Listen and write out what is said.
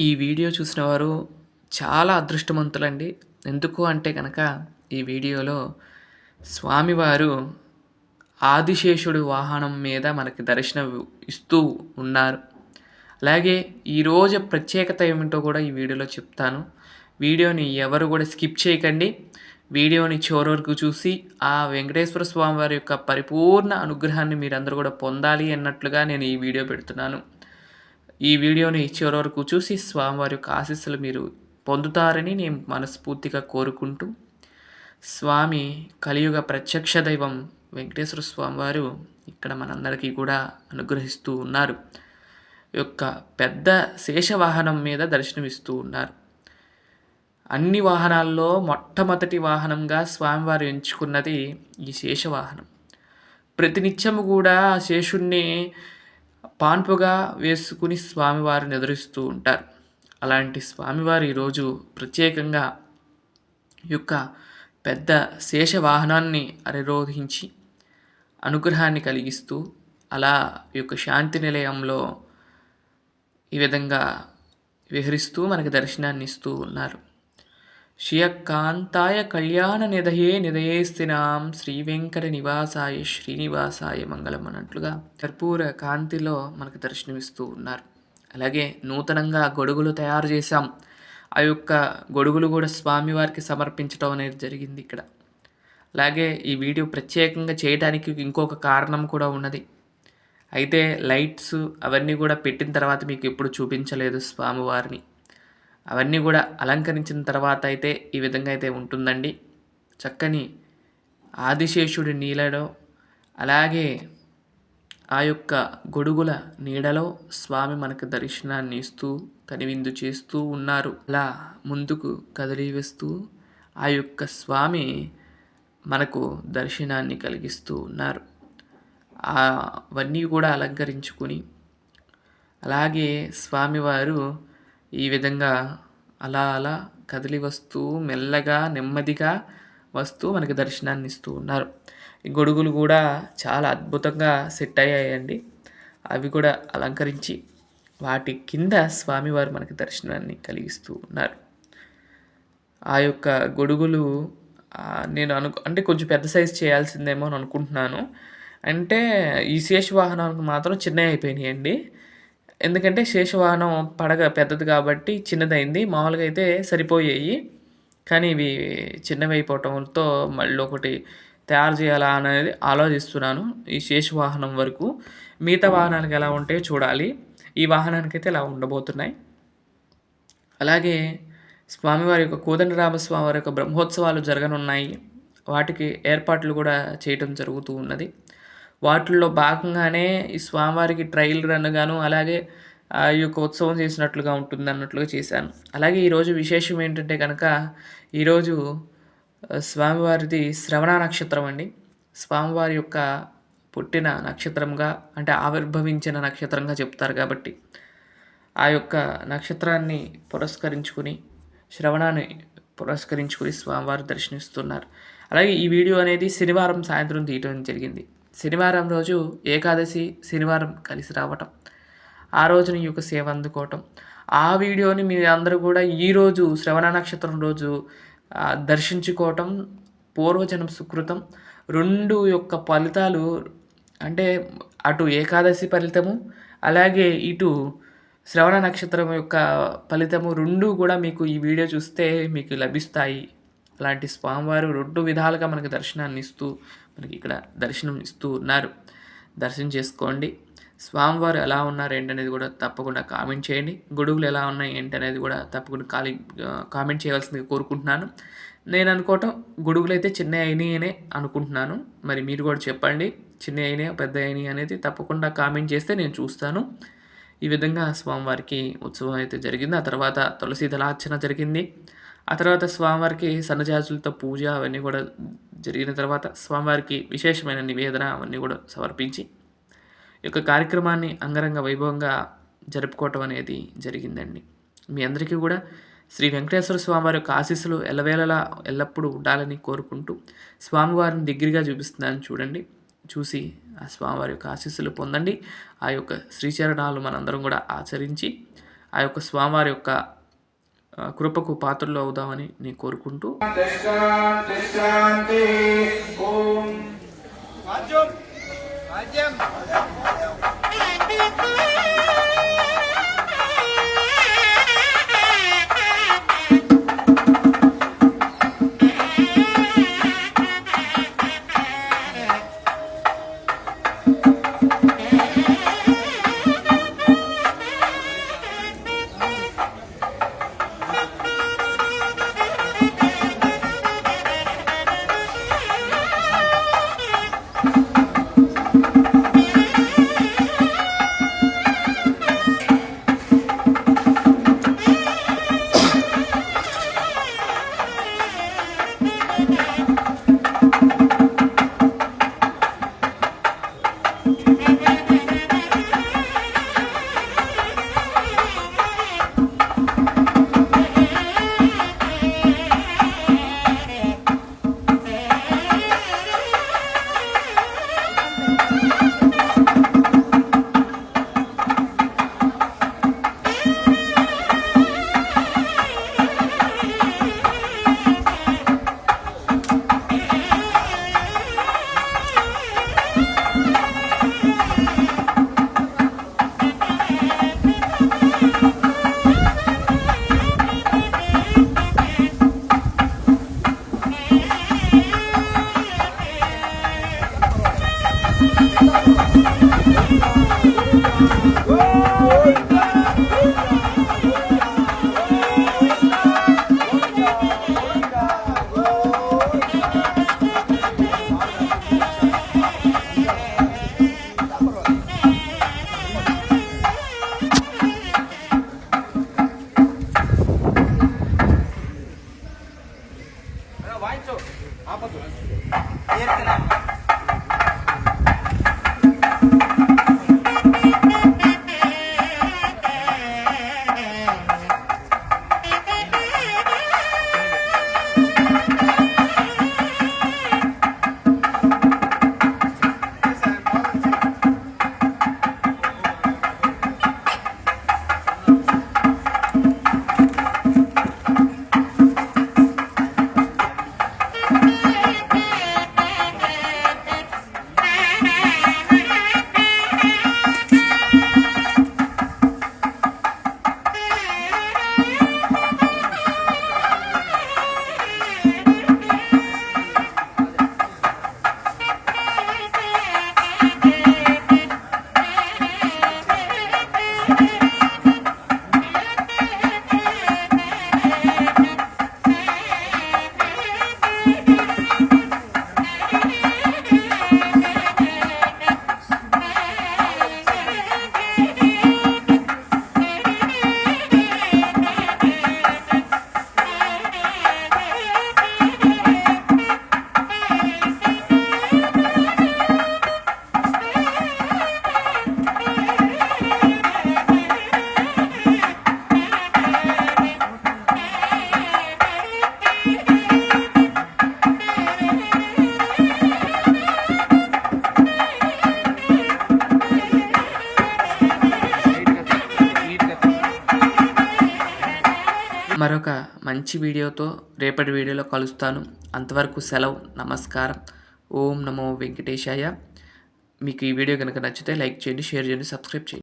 ఈ వీడియో చూసిన వారు చాలా అదృష్టవంతులండి. ఎందుకు అంటే గనక ఈ వీడియోలో స్వామివారు ఆదిశేషుడు వాహనం మీద మనకి దర్శనం ఇస్తూ ఉన్నారు. అలాగే ఈరోజు ప్రత్యేకత ఏమిటో కూడా ఈ వీడియోలో చెప్తాను. వీడియోని ఎవరు కూడా స్కిప్ చేయకండి. వీడియోని చివరి వరకు చూసి ఆ వెంకటేశ్వర స్వామి వారి యొక్క పరిపూర్ణ అనుగ్రహాన్ని మీరందరూ కూడా పొందాలి అన్నట్లుగా నేను ఈ వీడియో పెడుతున్నాను. ఈ వీడియోని చివరి వరకు చూసి స్వామివారి యొక్క ఆశీస్సులు మీరు పొందుతారని నేను మనస్ఫూర్తిగా కోరుకుంటూ, స్వామి కలియుగ ప్రత్యక్ష దైవం వెంకటేశ్వర స్వామివారు ఇక్కడ మనందరికీ కూడా అనుగ్రహిస్తూ ఉన్నారు. యొక్క పెద్ద శేషవాహనం మీద దర్శనమిస్తూ ఉన్నారు. అన్ని వాహనాల్లో మొట్టమొదటి వాహనంగా స్వామివారు ఎంచుకున్నది ఈ శేషవాహనం. ప్రతినిత్యము కూడా ఆ శేషుణ్ణి పాన్పుగా వేసుకుని స్వామివారిని ఎదురిస్తూ ఉంటారు. అలాంటి స్వామివారు ఈరోజు ప్రత్యేకంగా యొక్క పెద్ద శేష వాహనాన్ని అధిరోహించి అనుగ్రహాన్ని కలిగిస్తూ అలా ఈ యొక్క శాంతి నిలయంలో ఈ విధంగా విహరిస్తూ మనకి దర్శనాన్ని ఇస్తూ ఉన్నారు. శ్రియకాంతాయ కళ్యాణ నిధయే నిధయేస్తినాం శ్రీ వెంకట నివాసాయ శ్రీనివాసాయ మంగళం అన్నట్లుగా కర్పూర కాంతిలో మనకు దర్శనమిస్తూ ఉన్నారు. అలాగే నూతనంగా గొడుగులు తయారు చేశాం. ఆ యొక్క గొడుగులు కూడా స్వామివారికి సమర్పించడం అనేది జరిగింది ఇక్కడ. అలాగే ఈ వీడియో ప్రత్యేకంగా చేయడానికి ఇంకొక కారణం కూడా ఉన్నది. అయితే లైట్స్ అవన్నీ కూడా పెట్టిన తర్వాత మీకు ఎప్పుడు చూపించలేదు స్వామివారిని. అవన్నీ కూడా అలంకరించిన తర్వాత అయితే ఈ విధంగా అయితే ఉంటుందండి. చక్కని ఆదిశేషుడి నీడలో అలాగే ఆ యొక్క గొడుగుల నీడలో స్వామి మనకు దర్శనాన్ని ఇస్తూ కనివిందు చేస్తూ ఉన్నారు. అలా ముందుకు కదిలి వేస్తూ ఆ యొక్క స్వామి మనకు దర్శనాన్ని కలిగిస్తూ ఉన్నారు. అవన్నీ కూడా అలంకరించుకొని అలాగే స్వామివారు ఈ విధంగా అలా అలా కదిలి వస్తూ మెల్లగా నెమ్మదిగా వస్తూ మనకి దర్శనాన్ని ఇస్తూ ఉన్నారు. ఈ గొడుగులు కూడా చాలా అద్భుతంగా సెట్ అయ్యాయండి. అవి కూడా అలంకరించి వాటి కింద స్వామివారు మనకి దర్శనాన్ని కలిగిస్తూ ఉన్నారు. ఆ యొక్క గొడుగులు నేను అంటే కొంచెం పెద్ద సైజు చేయాల్సిందేమో అని అనుకుంటున్నాను. అంటే ఈ శేషవాహనానికి మాత్రం చిన్నవి అయిపోయినాయండి. ఎందుకంటే శేషవాహనం పడగ పెద్దది కాబట్టి చిన్నదైంది. మామూలుగా అయితే సరిపోయాయి. కానీ ఇవి చిన్నవి అయిపోవటంతో మళ్ళీ ఒకటి తయారు చేయాలా అనేది ఆలోచిస్తున్నాను. ఈ శేషవాహనం వరకు మిగతా వాహనానికి ఎలా ఉంటాయో చూడాలి. ఈ వాహనానికైతే ఇలా ఉండబోతున్నాయి. అలాగే స్వామివారి యొక్క కోదండరామస్వామి వారి యొక్క బ్రహ్మోత్సవాలు జరగనున్నాయి. వాటికి ఏర్పాట్లు కూడా చేయటం జరుగుతూ ఉన్నది. వాటిల్లో భాగంగానే ఈ స్వామివారికి ట్రయల్ రన్ గాను అలాగే ఈ యొక్క ఉత్సవం చేసినట్లుగా ఉంటుంది అన్నట్లుగా చేశాను. అలాగే ఈరోజు విశేషం ఏంటంటే కనుక ఈరోజు స్వామివారిది శ్రవణ నక్షత్రం అండి. స్వామివారి యొక్క పుట్టిన నక్షత్రంగా అంటే ఆవిర్భవించిన నక్షత్రంగా చెప్తారు కాబట్టి ఆ యొక్క నక్షత్రాన్ని పురస్కరించుకుని శ్రవణాన్ని పురస్కరించుకుని స్వామివారు దర్శనిస్తున్నారు. అలాగే ఈ వీడియో అనేది శనివారం సాయంత్రం తీయడం జరిగింది. శనివారం రోజు ఏకాదశి శనివారం కలిసి రావటం, ఆ రోజున ఈ యొక్క సేవ అందుకోవటం, ఆ వీడియోని మీరు అందరూ కూడా ఈరోజు శ్రవణ నక్షత్రం రోజు దర్శించుకోవటం పూర్వజన్మ సుకృతం. రెండు యొక్క ఫలితాలు అంటే అటు ఏకాదశి ఫలితము అలాగే ఇటు శ్రవణ నక్షత్రం యొక్క ఫలితము రెండూ కూడా మీకు ఈ వీడియో చూస్తే మీకు లభిస్తాయి. అలాంటి స్వామివారు రెండు విధాలుగా మనకి దర్శనాన్ని ఇస్తూ మనకి ఇక్కడ దర్శనం ఇస్తూ ఉన్నారు. దర్శనం చేసుకోండి. స్వామివారు ఎలా ఉన్నారు ఏంటనేది కూడా తప్పకుండా కామెంట్ చేయండి. గొడుగులు ఎలా ఉన్నాయి ఏంటనేది కూడా తప్పకుండా కామెంట్ చేయవలసిందిగా కోరుకుంటున్నాను. నేను అనుకోవటం గొడుగులు అయితే చిన్న అయినాయి అనే అనుకుంటున్నాను. మరి మీరు కూడా చెప్పండి, చిన్న అయినాయి పెద్ద అయినాయి అనేది తప్పకుండా కామెంట్ చేస్తే నేను చూస్తాను. ఈ విధంగా స్వామివారికి ఉత్సవం అయితే జరిగింది. ఆ తర్వాత తులసి దళార్చన జరిగింది. ఆ తర్వాత స్వామివారికి సన్నజాజులతో పూజ అవన్నీ కూడా జరిగిన తర్వాత స్వామివారికి విశేషమైన నివేదన అవన్నీ కూడా సమర్పించి ఈ యొక్క కార్యక్రమాన్ని అంగరంగ వైభవంగా జరుపుకోవటం అనేది జరిగిందండి. మీ అందరికీ కూడా శ్రీ వెంకటేశ్వర స్వామివారి యొక్క ఆశీస్సులు ఎల్లవేళలా ఎల్లప్పుడూ ఉండాలని కోరుకుంటూ స్వామివారిని దగ్గరగా చూపిస్తున్నాను చూడండి. చూసి ఆ స్వామివారి యొక్క ఆశీస్సులు పొందండి. ఆ యొక్క శ్రీచరణాలు మనందరం కూడా ఆచరించి ఆ యొక్క స్వామివారి యొక్క కృపకు పాత్రలు అవుదామని నేను కోరుకుంటూ మరొక మంచి వీడియోతో రేపటి వీడియోలో కలుస్తాను. అంతవరకు సెలవు. నమస్కారం. ఓం నమో వెంకటేశాయ. మీకు ఈ వీడియో కనుక నచ్చితే లైక్ చేయండి, షేర్ చేయండి, సబ్స్క్రైబ్ చేయండి.